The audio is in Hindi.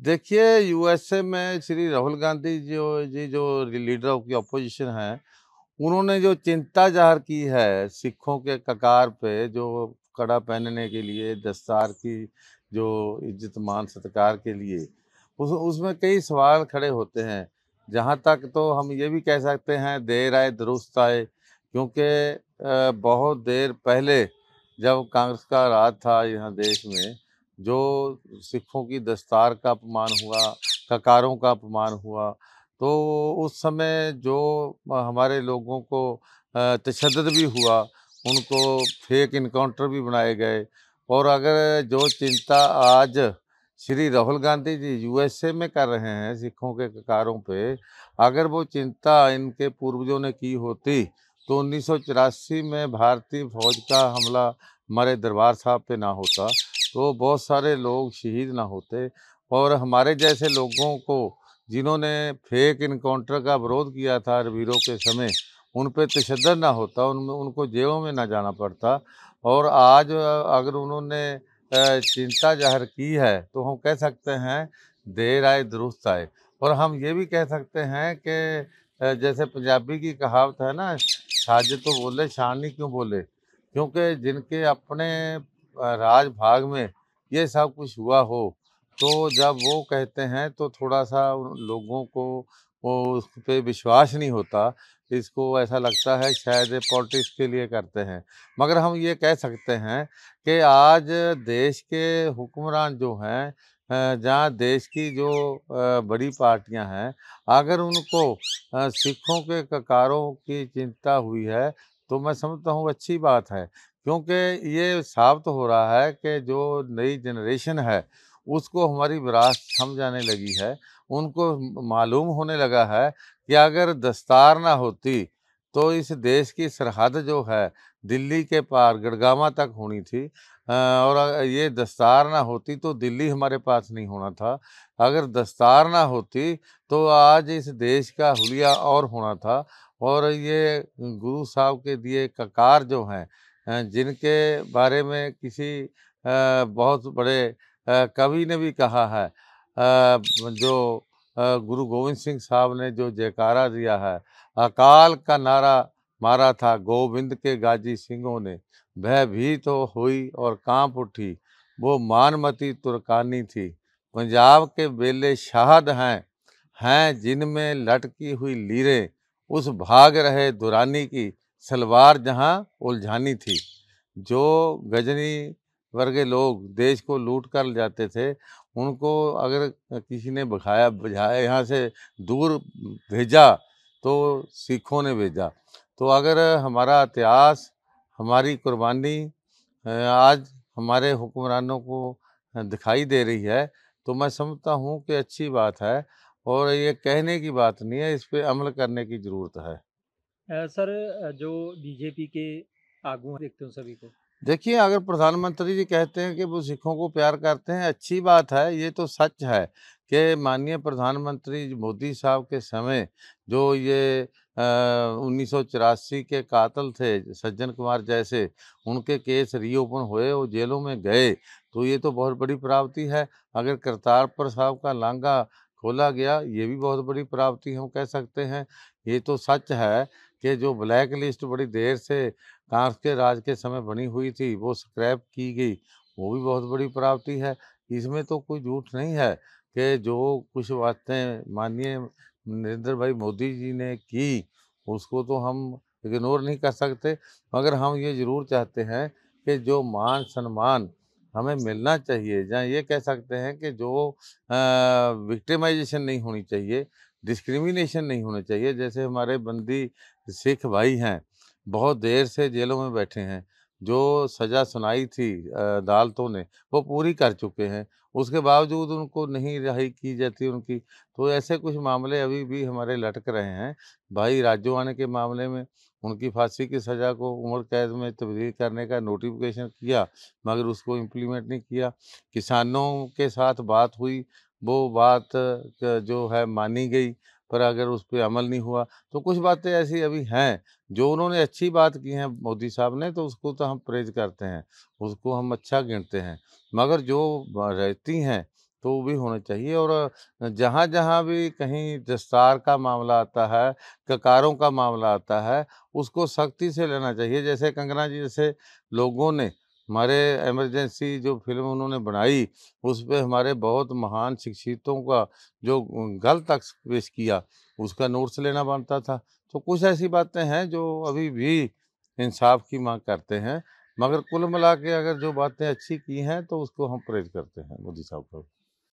देखिए, यूएसए में श्री राहुल गांधी जो लीडर ऑफ की अपोजिशन हैं, उन्होंने जो चिंता ज़ाहिर की है सिखों के कगार पे, जो कड़ा पहनने के लिए, दस्तार की जो इज़्ज़त मान सत्कार के लिए, उसमें कई सवाल खड़े होते हैं। जहाँ तक तो हम ये भी कह सकते हैं देर आए दुरुस्त आए, क्योंकि बहुत देर पहले जब कांग्रेस का राज था यहाँ देश में, जो सिखों की दस्तार का अपमान हुआ, ककारों का अपमान हुआ, तो उस समय जो हमारे लोगों को तशद्दुद भी हुआ, उनको फेक इनकाउंटर भी बनाए गए। और अगर जो चिंता आज श्री राहुल गांधी जी यूएसए में कर रहे हैं सिखों के ककारों पे, अगर वो चिंता इनके पूर्वजों ने की होती, तो 1984 में भारतीय फौज का हमला हमारे दरबार साहब पे ना होता, तो बहुत सारे लोग शहीद ना होते। और हमारे जैसे लोगों को, जिन्होंने फेक इनकाउंटर का विरोध किया था वीरों के समय, उन पे तशद्दुद ना होता, उनमें उनको जेलों में ना जाना पड़ता। और आज अगर उन्होंने चिंता ज़ाहिर की है, तो हम कह सकते हैं देर आए दुरुस्त आए। और हम ये भी कह सकते हैं कि जैसे पंजाबी की कहावत है ना, साजे तो बोले शान क्यों बोले, क्योंकि जिनके अपने राज भाग में ये सब कुछ हुआ हो, तो जब वो कहते हैं तो थोड़ा-सा उन लोगों को वो उस पे विश्वास नहीं होता। इसको ऐसा लगता है शायद ये पॉलिटिक्स के लिए करते हैं। मगर हम ये कह सकते हैं कि आज देश के हुक्मरान जो हैं, जहाँ देश की जो बड़ी पार्टियाँ हैं, अगर उनको सिखों के ककारों की चिंता हुई है, तो मैं समझता हूँ अच्छी बात है। क्योंकि ये साबित हो रहा है कि जो नई जनरेशन है, उसको हमारी विरासत समझ आने लगी है। उनको मालूम होने लगा है कि अगर दस्तार ना होती, तो इस देश की सरहद जो है, दिल्ली के पार गुड़गांव तक होनी थी। और ये दस्तार ना होती तो दिल्ली हमारे पास नहीं होना था। अगर दस्तार ना होती, तो आज इस देश का हुलिया और होना था। और ये गुरु साहब के दिए ककार जो हैं, जिनके बारे में किसी बहुत बड़े कवि ने भी कहा है, जो गुरु गोविंद सिंह साहब ने जो जयकारा दिया है, अकाल का नारा मारा था गोविंद के गाजी सिंहों ने, भयभीत तो हुई और कांप उठी, वो मानमती तुर्कानी थी। पंजाब के बेले शाहद हैं जिनमें लटकी हुई लीरें, उस भाग रहे दुरानी की सलवार जहां उलझानी थी। जो गजनी वर्गे लोग देश को लूट कर ले जाते थे, उनको अगर किसी ने भगाया बुझाया यहाँ से दूर भेजा, तो सिखों ने भेजा। तो अगर हमारा इतिहास, हमारी कुर्बानी आज हमारे हुक्मरानों को दिखाई दे रही है, तो मैं समझता हूँ कि अच्छी बात है। और ये कहने की बात नहीं है, इस पे अमल करने की ज़रूरत है। सर, जो बीजेपी के आगू हैं, देखते हो सभी को। देखिए, अगर प्रधानमंत्री जी कहते हैं कि वो सिखों को प्यार करते हैं, अच्छी बात है। ये तो सच है कि माननीय प्रधानमंत्री मोदी साहब के समय जो ये 1984 के कातिल थे, सज्जन कुमार जैसे, उनके केस रीओपन हुए, वो जेलों में गए, तो ये तो बहुत बड़ी प्राप्ति है। अगर करतारपुर साहब का लांघा खोला गया, ये भी बहुत बड़ी प्राप्ति हम कह सकते हैं। ये तो सच है कि जो ब्लैक लिस्ट बड़ी देर से कांग्रेस के राज के समय बनी हुई थी, वो स्क्रैप की गई, वो भी बहुत बड़ी प्राप्ति है। इसमें तो कोई झूठ नहीं है कि जो कुछ बातें माननीय नरेंद्र भाई मोदी जी ने की, उसको तो हम इग्नोर नहीं कर सकते। मगर हम ये ज़रूर चाहते हैं कि जो मान-सम्मान हमें मिलना चाहिए, या ये कह सकते हैं कि जो विक्टिमाइज़ेशन नहीं होनी चाहिए, डिस्क्रिमिनेशन नहीं होना चाहिए। जैसे हमारे बंदी सिख भाई हैं, बहुत देर से जेलों में बैठे हैं। जो सज़ा सुनाई थी अदालतों ने, वो पूरी कर चुके हैं। उसके बावजूद उनको नहीं रिहाई की जाती उनकी। तो ऐसे कुछ मामले अभी भी हमारे लटक रहे हैं। भाई राजोआणे के मामले में उनकी फांसी की सज़ा को उम्र कैद में तब्दील करने का नोटिफ़िकेशन किया, मगर उसको इम्प्लीमेंट नहीं किया। किसानों के साथ बात हुई, वो बात जो है मानी गई, पर अगर उस पे अमल नहीं हुआ। तो कुछ बातें ऐसी अभी हैं जो उन्होंने अच्छी बात की है मोदी साहब ने, तो उसको तो हम प्रेज़ करते हैं, उसको हम अच्छा गिनते हैं। मगर जो रहती हैं तो वो भी होना चाहिए। और जहाँ-जहाँ भी कहीं दस्तार का मामला आता है, ककारों का मामला आता है, उसको सख्ती से लेना चाहिए। जैसे कंगना जी जैसे लोगों ने हमारे इमरजेंसी जो फ़िल्म उन्होंने बनाई, उसपे हमारे बहुत महान शिक्षितों का जो गलत अक्स पेश किया, उसका नोट्स लेना बनता था। तो कुछ ऐसी बातें हैं जो अभी भी इंसाफ़ की माँग करते हैं, मगर कुल मिला के अगर जो बातें अच्छी की हैं, तो उसको हम प्रेज़ करते हैं मोदी साहब को।